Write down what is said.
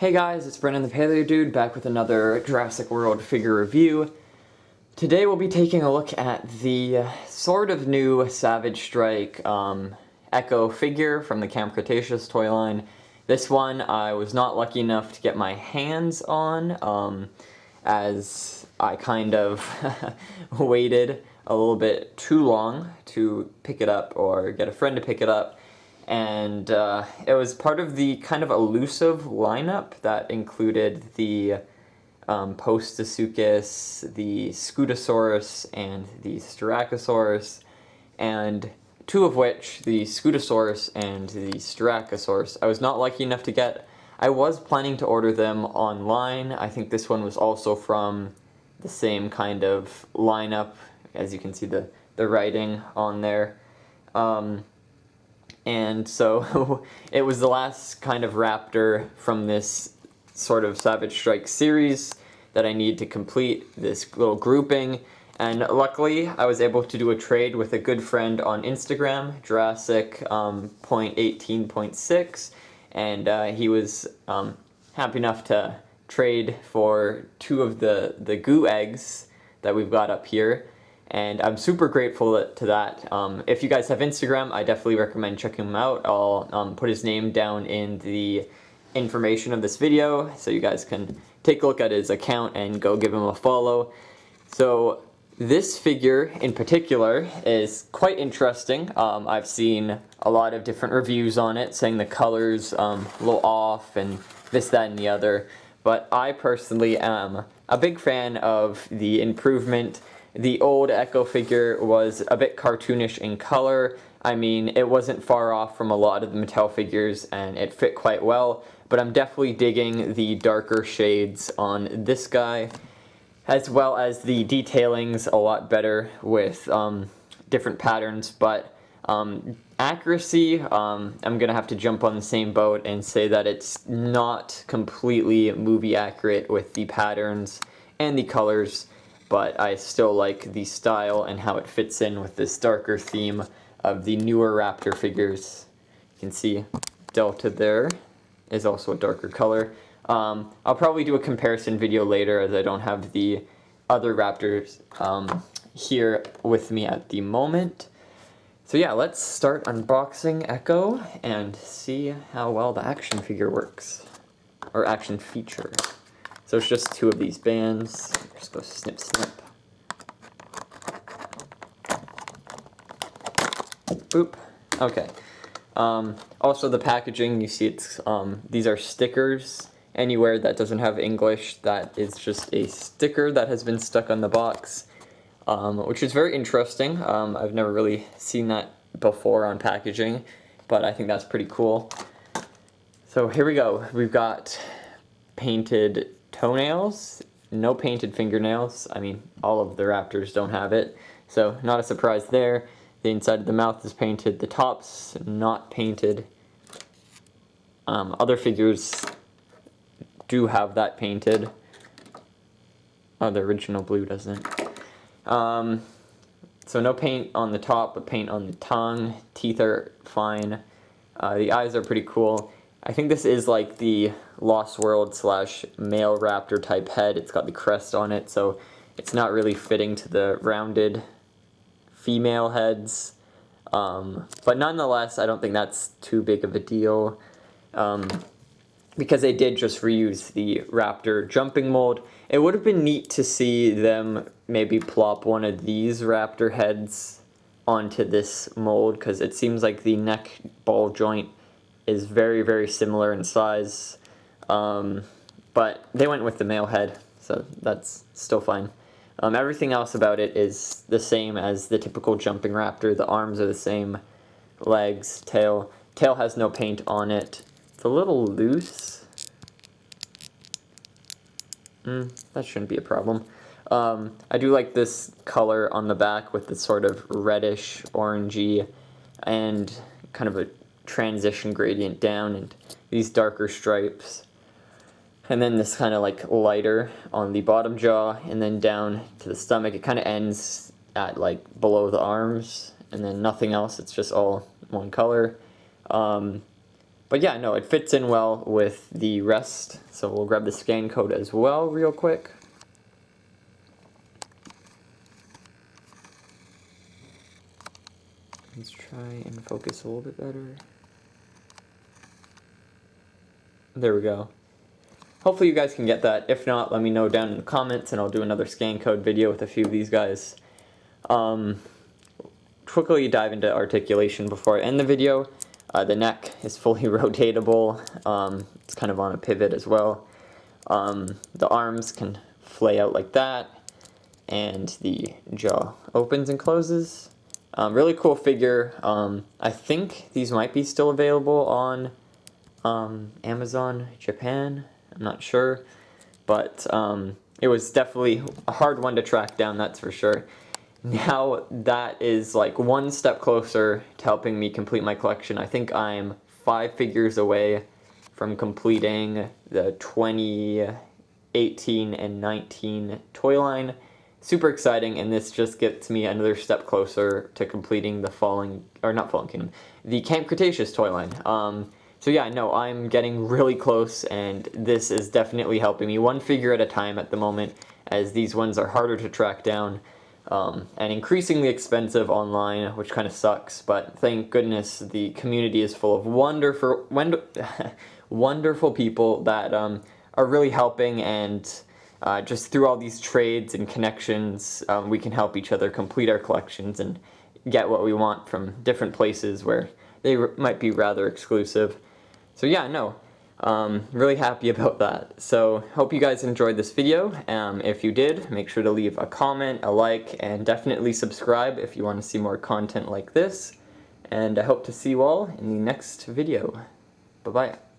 Hey guys, it's Brennan the Paleo Dude back with another Jurassic World figure review. Today we'll be taking a look at the sort of new Savage Strike Echo figure from the Camp Cretaceous toy line. This one I was not lucky enough to get my hands on as I kind of waited a little bit too long to pick it up or get a friend to pick it up. And it was part of the kind of elusive lineup that included the Proceratosaurus, the Scootosaurus, and the Styracosaurus, and two of which, the Scootosaurus and the Styracosaurus, I was not lucky enough to get. I was planning to order them online. I think this one was also from the same kind of lineup, as you can see the writing on there. And so it was the last kind of raptor from this sort of Savage Strike series that I need to complete this little grouping. And luckily I was able to do a trade with a good friend on Instagram, Jurassic .18.6, and he was happy enough to trade for two of the goo eggs that we've got up here. And I'm super grateful to that. If you guys have Instagram, I definitely recommend checking him out. I'll put his name down in the information of this video so you guys can take a look at his account and go give him a follow. So this figure in particular is quite interesting. I've seen a lot of different reviews on it saying the color's a little off and this, that, and the other. But I personally am a big fan of the improvement. The old Echo figure was a bit cartoonish in color. I mean, it wasn't far off from a lot of the Mattel figures and it fit quite well, but I'm definitely digging the darker shades on this guy, as well as the detailing's a lot better with different patterns, but accuracy, I'm gonna have to jump on the same boat and say that it's not completely movie accurate with the patterns and the colors. But I still like the style and how it fits in with this darker theme of the newer Raptor figures. You can see Delta there is also a darker color. I'll probably do a comparison video later as I don't have the other Raptors here with me at the moment. So yeah, let's start unboxing Echo and see how well the action figure works, or action feature. So it's just two of these bands. Just go snip, snip. Boop. Okay. Also the packaging, you see it's, these are stickers. Anywhere that doesn't have English, that is just a sticker that has been stuck on the box, which is very interesting. I've never really seen that before on packaging, but I think that's pretty cool. So here we go. We've got painted toenails, no painted fingernails. I mean, all of the Raptors don't have it, so not a surprise there. The inside of the mouth is painted, the top's not painted. Other figures do have that painted. Oh, the original blue doesn't. So no paint on the top, but paint on the tongue. Teeth are fine. The eyes are pretty cool. I think this is like the Lost World / male raptor type head. It's got the crest on it, so it's not really fitting to the rounded female heads. But nonetheless, I don't think that's too big of a deal, because they did just reuse the raptor jumping mold. It would have been neat to see them maybe plop one of these raptor heads onto this mold, because it seems like the neck ball joint is very, very similar in size, but they went with the male head, so that's still fine. Everything else about it is the same as the typical jumping raptor. The arms are the same, legs, tail. Tail has no paint on it. It's a little loose. That shouldn't be a problem. I do like this color on the back with the sort of reddish, orangey, and kind of a transition gradient down, and these darker stripes, and then this kind of like lighter on the bottom jaw, and then down to the stomach. It kind of ends at like below the arms, and then nothing else. It's just all one color. But yeah, no, it fits in well with the rest. So we'll grab the scan code as well real quick. Let's try and focus a little bit better. There we go. Hopefully you guys can get that. If not, let me know down in the comments and I'll do another scan code video with a few of these guys. Quickly dive into articulation before I end the video. The neck is fully rotatable. It's kind of on a pivot as well. The arms can flay out like that, and the jaw opens and closes. Really cool figure. I think these might be still available on Amazon Japan. I'm not sure, but it was definitely a hard one to track down, that's for sure. Now that is like one step closer to helping me complete my collection. I think I'm 5 figures away from completing the 2018 and 19 toy line. Super exciting, and this just gets me another step closer to completing the the Camp Cretaceous toy line. So yeah, no, I'm getting really close, and this is definitely helping me 1 figure at a time at the moment, as these ones are harder to track down. And increasingly expensive online, which kind of sucks, but thank goodness the community is full of wonderful people that are really helping, and just through all these trades and connections, we can help each other complete our collections and get what we want from different places where they might be rather exclusive. So yeah, no. Really happy about that. So hope you guys enjoyed this video. If you did, make sure to leave a comment, a like, and definitely subscribe if you want to see more content like this. And I hope to see you all in the next video. Bye-bye.